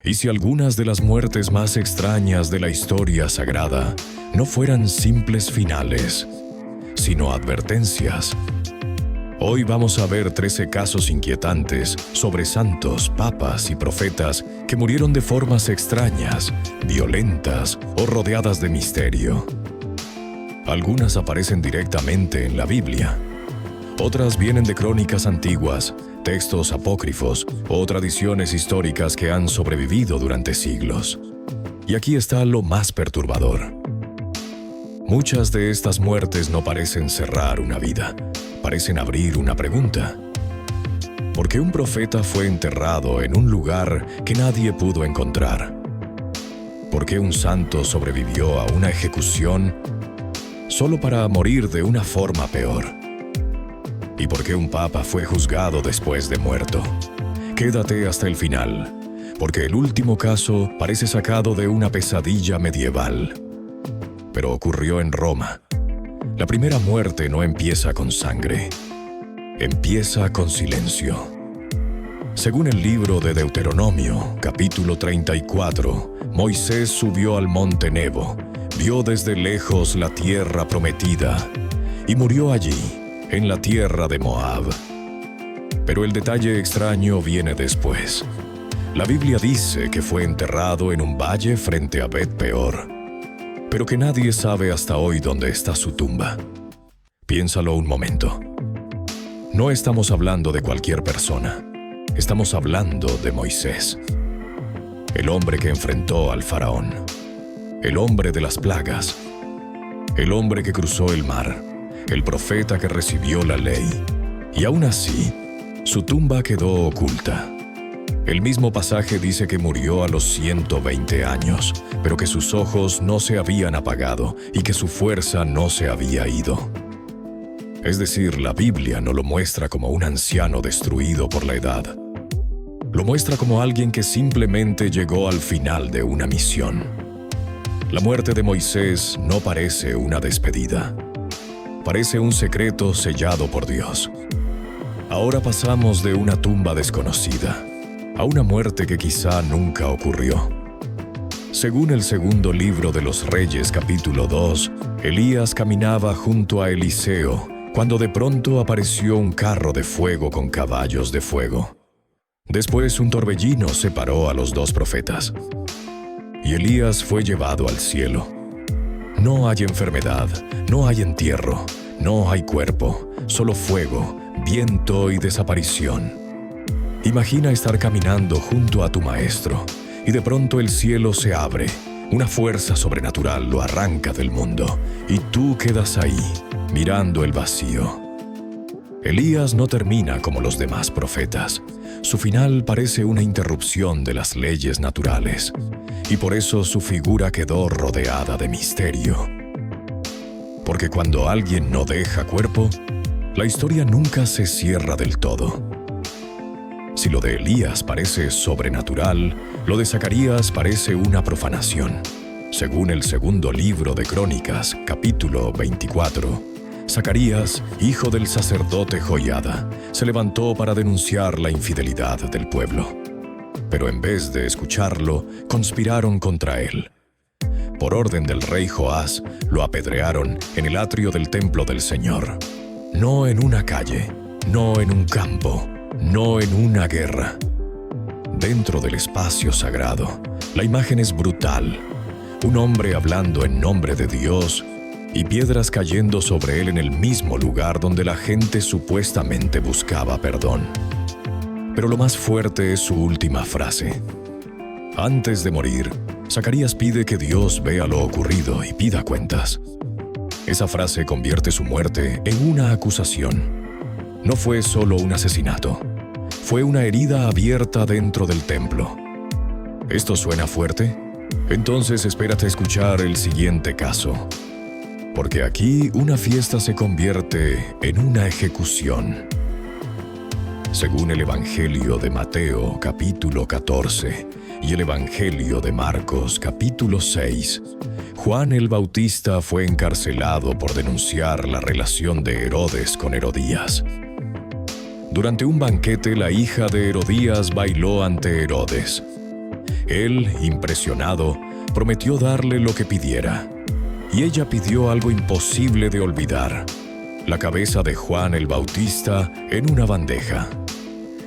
Y si algunas de las muertes más extrañas de la historia sagrada no fueran simples finales, sino advertencias. Hoy vamos a ver 13 casos inquietantes sobre santos, papas y profetas que murieron de formas extrañas, violentas o rodeadas de misterio. Algunas aparecen directamente en la Biblia. Otras vienen de crónicas antiguas, textos apócrifos o tradiciones históricas que han sobrevivido durante siglos. Y aquí está lo más perturbador. Muchas de estas muertes no parecen cerrar una vida, parecen abrir una pregunta. ¿Por qué un profeta fue enterrado en un lugar que nadie pudo encontrar? ¿Por qué un santo sobrevivió a una ejecución solo para morir de una forma peor? ¿Y por qué un papa fue juzgado después de muerto? Quédate hasta el final, porque el último caso parece sacado de una pesadilla medieval. Pero ocurrió en Roma. La primera muerte no empieza con sangre, empieza con silencio. Según el libro de Deuteronomio, capítulo 34, Moisés subió al monte Nebo, vio desde lejos la tierra prometida y murió allí, en la tierra de Moab. Pero el detalle extraño viene después. La Biblia dice que fue enterrado en un valle frente a Bet-peor, pero que nadie sabe hasta hoy dónde está su tumba. Piénsalo un momento. No estamos hablando de cualquier persona. Estamos hablando de Moisés, el hombre que enfrentó al faraón, el hombre de las plagas, el hombre que cruzó el mar, el profeta que recibió la ley. Y aún así, su tumba quedó oculta. El mismo pasaje dice que murió a los 120 años, pero que sus ojos no se habían apagado y que su fuerza no se había ido. Es decir, la Biblia no lo muestra como un anciano destruido por la edad. Lo muestra como alguien que simplemente llegó al final de una misión. La muerte de Moisés no parece una despedida. Parece un secreto sellado por Dios. Ahora pasamos de una tumba desconocida a una muerte que quizá nunca ocurrió. Según el segundo libro de los Reyes, capítulo 2, Elías caminaba junto a Eliseo cuando de pronto apareció un carro de fuego con caballos de fuego. Después un torbellino separó a los dos profetas, y Elías fue llevado al cielo. No hay enfermedad, no hay entierro, no hay cuerpo, solo fuego, viento y desaparición. Imagina estar caminando junto a tu maestro, y de pronto el cielo se abre, una fuerza sobrenatural lo arranca del mundo, y tú quedas ahí, mirando el vacío. Elías no termina como los demás profetas. Su final parece una interrupción de las leyes naturales, y por eso su figura quedó rodeada de misterio. Porque cuando alguien no deja cuerpo, la historia nunca se cierra del todo. Si lo de Elías parece sobrenatural, lo de Zacarías parece una profanación. Según el segundo libro de Crónicas, capítulo 24, Zacarías, hijo del sacerdote Joiada, se levantó para denunciar la infidelidad del pueblo. Pero en vez de escucharlo, conspiraron contra él. Por orden del rey Joás, lo apedrearon en el atrio del templo del Señor. No en una calle, no en un campo, no en una guerra. Dentro del espacio sagrado, la imagen es brutal. Un hombre hablando en nombre de Dios y piedras cayendo sobre él en el mismo lugar donde la gente supuestamente buscaba perdón. Pero lo más fuerte es su última frase. Antes de morir, Zacarías pide que Dios vea lo ocurrido y pida cuentas. Esa frase convierte su muerte en una acusación. No fue solo un asesinato, fue una herida abierta dentro del templo. ¿Esto suena fuerte? Entonces espérate a escuchar el siguiente caso. Porque aquí una fiesta se convierte en una ejecución. Según el Evangelio de Mateo, capítulo 14, y el Evangelio de Marcos, capítulo 6, Juan el Bautista fue encarcelado por denunciar la relación de Herodes con Herodías. Durante un banquete, la hija de Herodías bailó ante Herodes. Él, impresionado, prometió darle lo que pidiera. Y ella pidió algo imposible de olvidar: la cabeza de Juan el Bautista en una bandeja.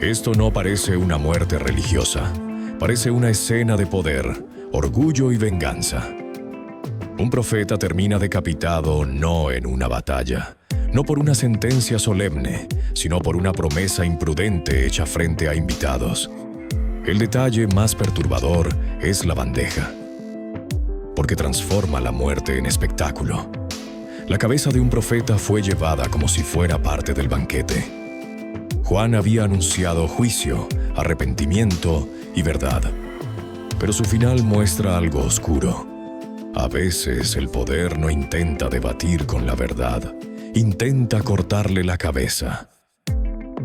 Esto no parece una muerte religiosa, parece una escena de poder, orgullo y venganza. Un profeta termina decapitado no en una batalla, no por una sentencia solemne, sino por una promesa imprudente hecha frente a invitados. El detalle más perturbador es la bandeja, porque transforma la muerte en espectáculo. La cabeza de un profeta fue llevada como si fuera parte del banquete. Juan había anunciado juicio, arrepentimiento y verdad, pero su final muestra algo oscuro. A veces el poder no intenta debatir con la verdad, intenta cortarle la cabeza.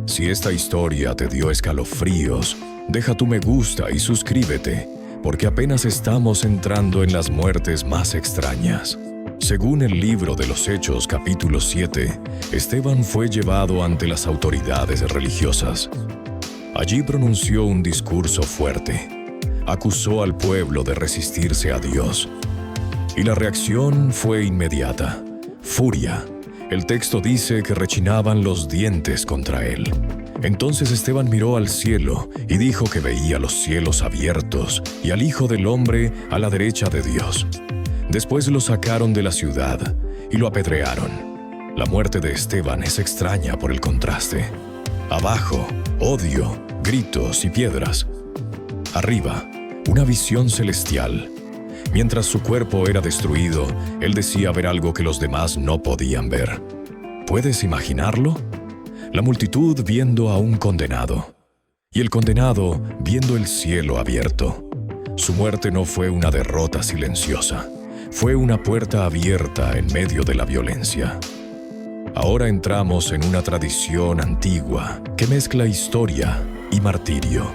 Si esta historia te dio escalofríos, deja tu me gusta y suscríbete, porque apenas estamos entrando en las muertes más extrañas. Según el libro de los Hechos, capítulo 7, Esteban fue llevado ante las autoridades religiosas. Allí pronunció un discurso fuerte. Acusó al pueblo de resistirse a Dios. Y la reacción fue inmediata: furia. El texto dice que rechinaban los dientes contra él. Entonces Esteban miró al cielo y dijo que veía los cielos abiertos y al Hijo del Hombre a la derecha de Dios. Después lo sacaron de la ciudad y lo apedrearon. La muerte de Esteban es extraña por el contraste. Abajo, odio, gritos y piedras. Arriba, una visión celestial. Mientras su cuerpo era destruido, él decía ver algo que los demás no podían ver. ¿Puedes imaginarlo? La multitud viendo a un condenado, y el condenado viendo el cielo abierto. Su muerte no fue una derrota silenciosa, fue una puerta abierta en medio de la violencia. Ahora entramos en una tradición antigua que mezcla historia y martirio.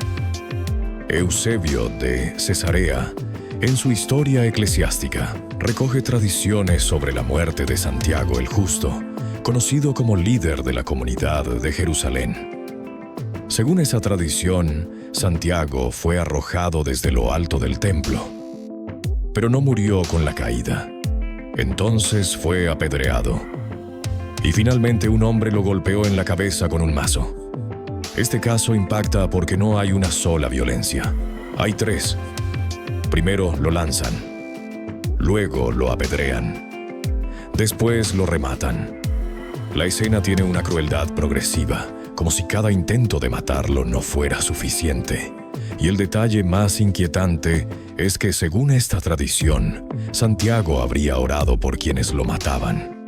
Eusebio de Cesarea, en su Historia Eclesiástica, recoge tradiciones sobre la muerte de Santiago el Justo, conocido como líder de la comunidad de Jerusalén. Según esa tradición, Santiago fue arrojado desde lo alto del templo, pero no murió con la caída. Entonces fue apedreado. Y finalmente un hombre lo golpeó en la cabeza con un mazo. Este caso impacta porque no hay una sola violencia. Hay tres. Primero lo lanzan. Luego lo apedrean. Después lo rematan. La escena tiene una crueldad progresiva, como si cada intento de matarlo no fuera suficiente. Y el detalle más inquietante es que, según esta tradición, Santiago habría orado por quienes lo mataban.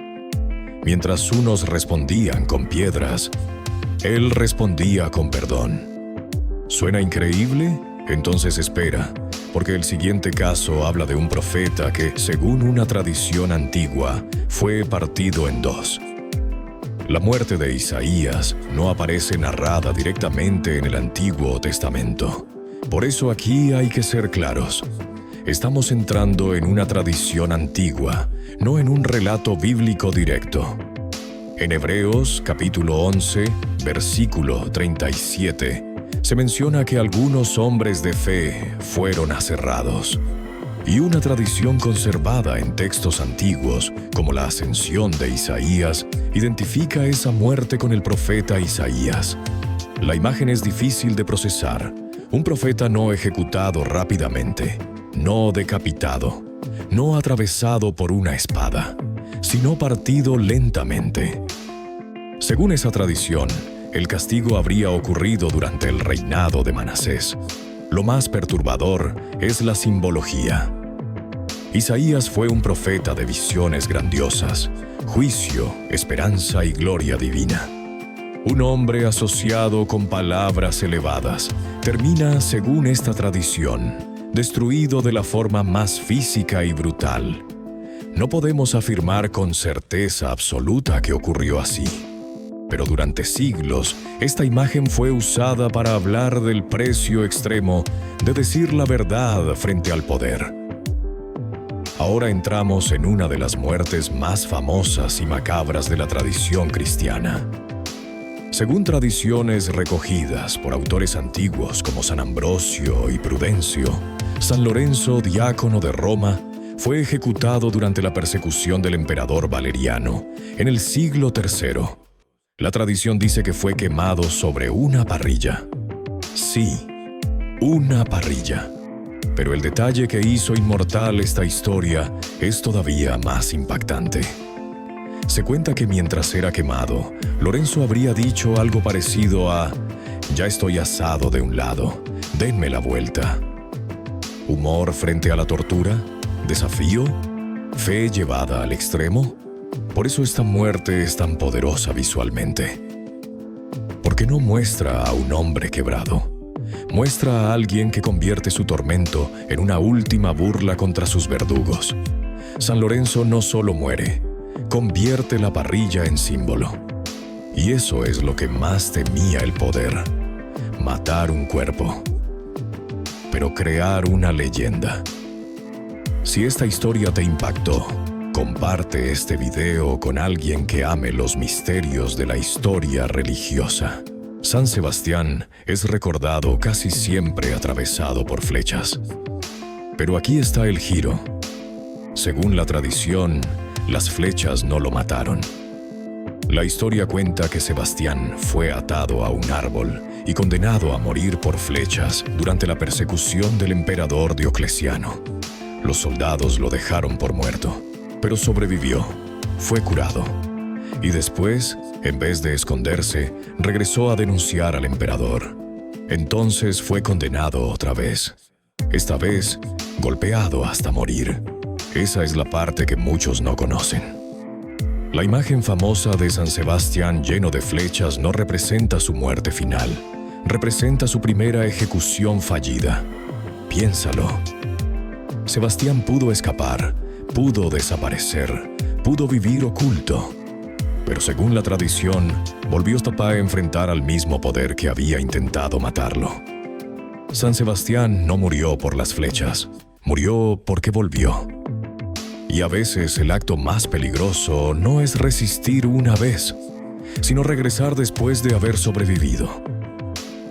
Mientras unos respondían con piedras, él respondía con perdón. ¿Suena increíble? Entonces espera, porque el siguiente caso habla de un profeta que, según una tradición antigua, fue partido en dos. La muerte de Isaías no aparece narrada directamente en el Antiguo Testamento. Por eso aquí hay que ser claros. Estamos entrando en una tradición antigua, no en un relato bíblico directo. En Hebreos, capítulo 11, versículo 37, se menciona que algunos hombres de fe fueron aserrados. Y una tradición conservada en textos antiguos, como la ascensión de Isaías, identifica esa muerte con el profeta Isaías. La imagen es difícil de procesar. Un profeta no ejecutado rápidamente, no decapitado, no atravesado por una espada, sino partido lentamente. Según esa tradición, el castigo habría ocurrido durante el reinado de Manasés. Lo más perturbador es la simbología. Isaías fue un profeta de visiones grandiosas, juicio, esperanza y gloria divina. Un hombre asociado con palabras elevadas termina, según esta tradición, destruido de la forma más física y brutal. No podemos afirmar con certeza absoluta que ocurrió así, pero durante siglos esta imagen fue usada para hablar del precio extremo de decir la verdad frente al poder. Ahora entramos en una de las muertes más famosas y macabras de la tradición cristiana. Según tradiciones recogidas por autores antiguos como San Ambrosio y Prudencio, San Lorenzo, diácono de Roma, fue ejecutado durante la persecución del emperador Valeriano en el siglo III. La tradición dice que fue quemado sobre una parrilla. Sí, una parrilla. Pero el detalle que hizo inmortal esta historia es todavía más impactante. Se cuenta que mientras era quemado, Lorenzo habría dicho algo parecido a: «Ya estoy asado de un lado, denme la vuelta». ¿Humor frente a la tortura? ¿Desafío? ¿Fe llevada al extremo? Por eso esta muerte es tan poderosa visualmente. Porque no muestra a un hombre quebrado. Muestra a alguien que convierte su tormento en una última burla contra sus verdugos. San Lorenzo no solo muere, convierte la parrilla en símbolo. Y eso es lo que más temía el poder: matar un cuerpo, pero crear una leyenda. Si esta historia te impactó, comparte este video con alguien que ame los misterios de la historia religiosa. San Sebastián es recordado casi siempre atravesado por flechas. Pero aquí está el giro. Según la tradición, las flechas no lo mataron. La historia cuenta que Sebastián fue atado a un árbol y condenado a morir por flechas durante la persecución del emperador Diocleciano. Los soldados lo dejaron por muerto, pero sobrevivió, fue curado. Y después, en vez de esconderse, regresó a denunciar al emperador. Entonces fue condenado otra vez. Esta vez, golpeado hasta morir. Esa es la parte que muchos no conocen. La imagen famosa de San Sebastián lleno de flechas no representa su muerte final. Representa su primera ejecución fallida. Piénsalo. Sebastián pudo escapar, pudo desaparecer, pudo vivir oculto. Pero según la tradición, volvió a enfrentar al mismo poder que había intentado matarlo. San Sebastián no murió por las flechas, murió porque volvió. Y a veces el acto más peligroso no es resistir una vez, sino regresar después de haber sobrevivido.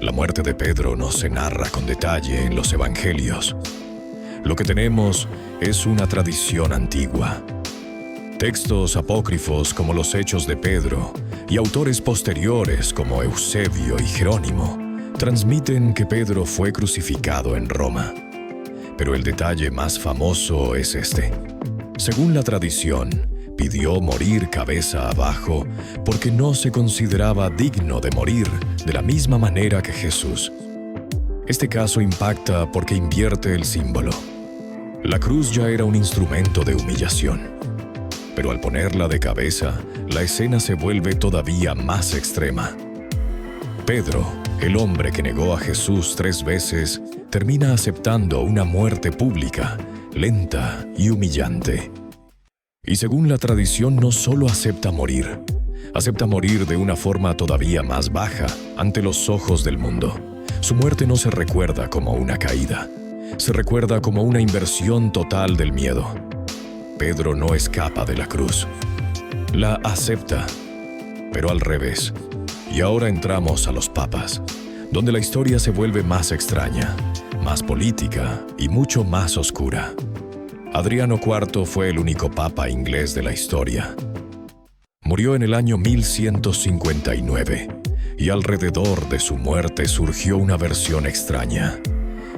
La muerte de Pedro no se narra con detalle en los evangelios. Lo que tenemos es una tradición antigua. Textos apócrifos como los Hechos de Pedro y autores posteriores como Eusebio y Jerónimo transmiten que Pedro fue crucificado en Roma. Pero el detalle más famoso es este. Según la tradición, pidió morir cabeza abajo porque no se consideraba digno de morir de la misma manera que Jesús. Este caso impacta porque invierte el símbolo. La cruz ya era un instrumento de humillación. Pero al ponerla de cabeza, la escena se vuelve todavía más extrema. Pedro, el hombre que negó a Jesús 3 veces, termina aceptando una muerte pública, lenta y humillante. Y según la tradición, no solo acepta morir de una forma todavía más baja ante los ojos del mundo. Su muerte no se recuerda como una caída, se recuerda como una inversión total del miedo. Pedro no escapa de la cruz, la acepta, pero al revés. Y ahora entramos a los papas, donde la historia se vuelve más extraña, más política y mucho más oscura. Adriano IV fue el único papa inglés de la historia. Murió en el año 1159, y alrededor de su muerte surgió una versión extraña.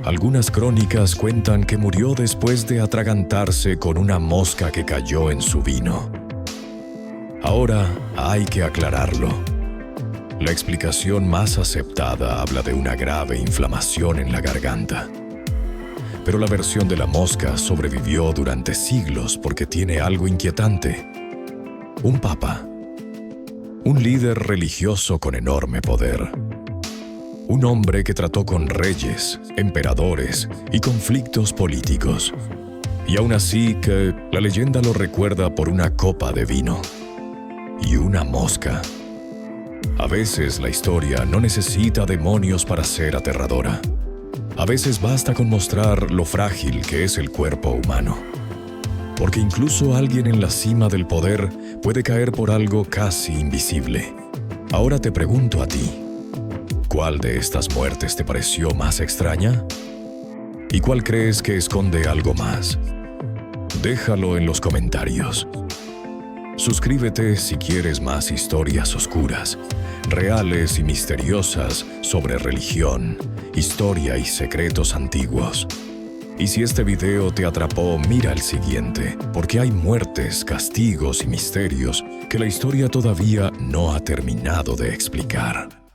Algunas crónicas cuentan que murió después de atragantarse con una mosca que cayó en su vino. Ahora hay que aclararlo. La explicación más aceptada habla de una grave inflamación en la garganta. Pero la versión de la mosca sobrevivió durante siglos porque tiene algo inquietante. Un papa. Un líder religioso con enorme poder. Un hombre que trató con reyes, emperadores y conflictos políticos. Y aún así que la leyenda lo recuerda por una copa de vino. Y una mosca. A veces la historia no necesita demonios para ser aterradora. A veces basta con mostrar lo frágil que es el cuerpo humano. Porque incluso alguien en la cima del poder puede caer por algo casi invisible. Ahora te pregunto a ti, ¿cuál de estas muertes te pareció más extraña? ¿Y cuál crees que esconde algo más? Déjalo en los comentarios. Suscríbete si quieres más historias oscuras, reales y misteriosas sobre religión, historia y secretos antiguos. Y si este video te atrapó, mira el siguiente, porque hay muertes, castigos y misterios que la historia todavía no ha terminado de explicar.